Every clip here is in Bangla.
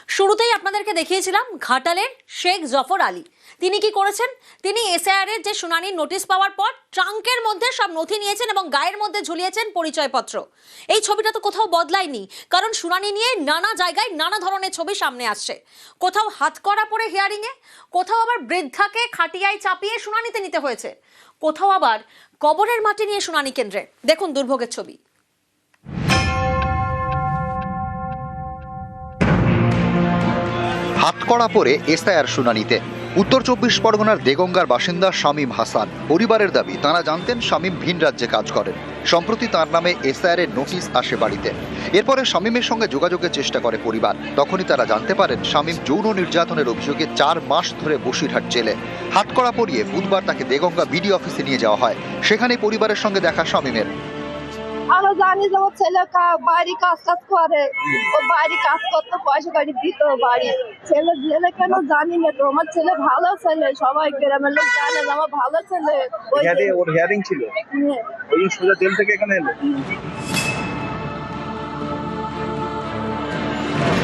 শুরুতেই আপনাদেরকে দেখিয়েছিলাম ঘাটালের শেখ জফর আলী। তিনি কি করেছেন? তিনি এসআইআর এর যে শুনানির নোটিশ পাওয়ার পর ট্রাঙ্কের মধ্যে সব নথি নিয়েছেন এবং গায়ের মধ্যে ঝুলিয়েছেন পরিচয়পত্র। এই ছবিটা তো কোথাও বদলায়নি, কারণ শুনানি নিয়ে নানা জায়গায় নানা ধরনের ছবি সামনে আসছে। কোথাও হাতকড়া পরে হিয়ারিং এ, কোথাও আবার বৃদ্ধাকে খাটিয়ায় চাপিয়ে শুনানিতে নিতে হয়েছে, কোথাও আবার কবরের মাটি নিয়ে শুনানি কেন্দ্রে। দেখুন দুর্ভোগের ছবি। হাতকড়া পরে এসআইআর শুনানিতে উত্তর ২৪ পরগনার দেগঙ্গার বাসিন্দা শামীম হাসান। পরিবারের দাবি, তারা জানতেন শামীম ভিন রাজ্যে কাজ করেন। সম্প্রতি তার নামে এসআইআর এর নোটিশ আসে বাড়িতে। এরপরে শামীমের সঙ্গে যোগাযোগের চেষ্টা করে পরিবার। তখনই তারা জানতে পারেন শামীম যৌন নির্যাতনের অভিযোগে ৪ মাস ধরে বসিরহাট জেলে। হাতকড়া পরিয়ে বুধবার তাকে দেগঙ্গা বিডি অফিসে নিয়ে যাওয়া হয়। সেখানে পরিবারের সঙ্গে দেখা শামীমের। আমরা জানি যে ওর ছেলে বাড়ি কাজ করে, ও বাড়ি কাজ করতে পয়সা গাড়ি দিত বাড়ি। ছেলে জেলে কেন জানি না, তো আমার ছেলে ভালো ছেলে, সবাই গ্রামের লোক জানে যে আমার ভালো ছেলে। ওর হিয়ারিং ছিল, ওই সোজা জেল থেকে এখানে এলো।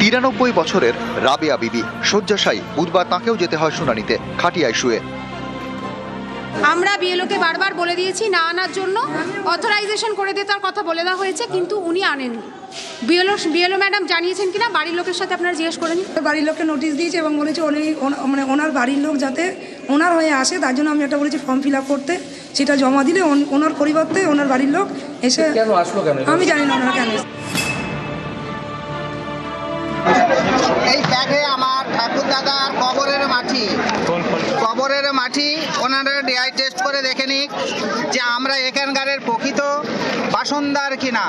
৯৩ বছরের রাবেয়া বিবি শয্যাশায়ী। বুধবার তাকেও যেতে হয় শুনানিতে, খাটিয়ায় শুয়ে। আমরা বিএলওকে বারবার বলে দিয়েছি না আনার জন্য, অথরাইজেশন করে দেওয়ার কথা বলে দেওয়া হয়েছে, কিন্তু উনি আনেননি। বিএলও ম্যাডাম জানিয়েছেন কিনা বাড়ির লোকের সাথে আপনারা জিজ্ঞেস করে নিন। বাড়ির লোককে নোটিশ দিয়েছে এবং বলেছে উনি মানে ওনার বাড়ির লোক যাতে ওনার হয়ে আসে, তার জন্য আমি একটা বলেছি ফর্ম ফিল আপ করতে, সেটা জমা দিলে ওনার পরিবর্তে ওনার বাড়ির লোক এসে। কেন আসলো কেন আমি জানি না ওনারা কেন। এই ব্যাগে আমার ঠাকুর দাদার কবরের মাটি ওনারা ডিআই টেস্ট করে দেখে নিক যে আমরা এখানকারের প্রকৃত বাসিন্দার কিনা।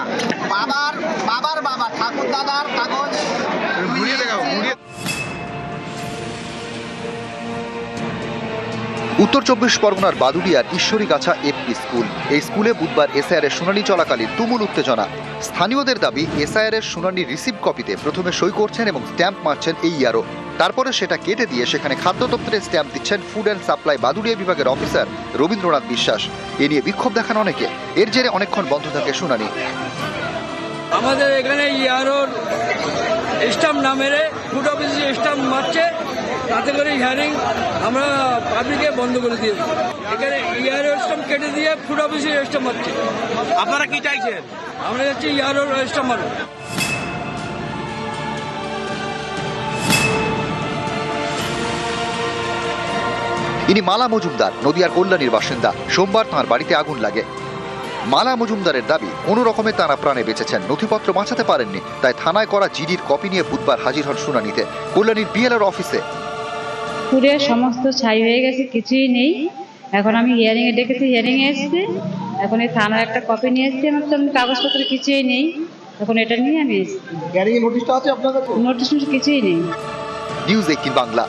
বাবার বাবা ঠাকুর দাদার কাগজ। উত্তর ২৪ পরগনার বাদুড়িয়ার ঈশ্বরীগাছা এপি স্কুল। এই স্কুলে বুধবার এসআইআর এর শুনানি চলাকালীন তুমুল উত্তেজনা। স্থানীয়দের দাবি, এসআইআর এর শুনানি রিসিভ কপিতে প্রথমে সই করছেন এবং স্ট্যাম্প মারছেন এই ইয়ারও। তারপরে সেটা কেটে দিয়ে সেখানে খাদ্য দপ্তরের স্ট্যাম্প দিচ্ছেন ফুড অ্যান্ড সাপ্লাই বাদুড়িয়া বিভাগের অফিসার রবীন্দ্রনাথ বিশ্বাস। এ নিয়ে বিক্ষোভ দেখান অনেকে। এর জেরে অনেকক্ষণ বন্ধ থাকে শুনানি। আমাদের এখানে ইয়ারোর স্ট্যাম্প না মেরে ফুড অফিসে স্ট্যাম্প মারছে, তাতে করে হিয়ারিং আমরা পাবলিকে বন্ধ করে দিয়েছি। এখানে ইয়ারোর স্ট্যাম্প কেটে দিয়ে ফুড অফিসে স্ট্যাম্প মারছে। আপনারা কি চাইছেন? আমরা যাচ্ছি ইয়ারোর স্ট্যাম্প মারো। ইনি মালা মজুমদার, নদিয়ার কল্যাণীর বাসিন্দা। সোমবার তাঁর বাড়িতে আগুন লাগে। মালা মজুমদারের দাবি, কোনো রকমে তাঁরা প্রাণে বেঁচেছেন, নথিপত্র বাঁচাতে পারেননি, তাই থানায় করা জিডির কপি নিয়ে বুধবার হাজির হন শুনানিতে কল্যাণীর বিএলআর অফিসে। পুরে সমস্ত ছাই হয়ে গেছে, কিছুই নেই। এখন আমি হিয়ারিং এ ডেকেছি, হিয়ারিং এ এসেছে। এখন এই থানার একটা কপি নিয়ে এসেছি, আমার তো কাগজপত্র কিছুই নেই। এখন এটা নিয়ে আমি এসেছি। হিয়ারিং এর নোটিশটা আছে আপনার কাছে? নোটিশ কিছুই নেই। নিউজ 18 বাংলা।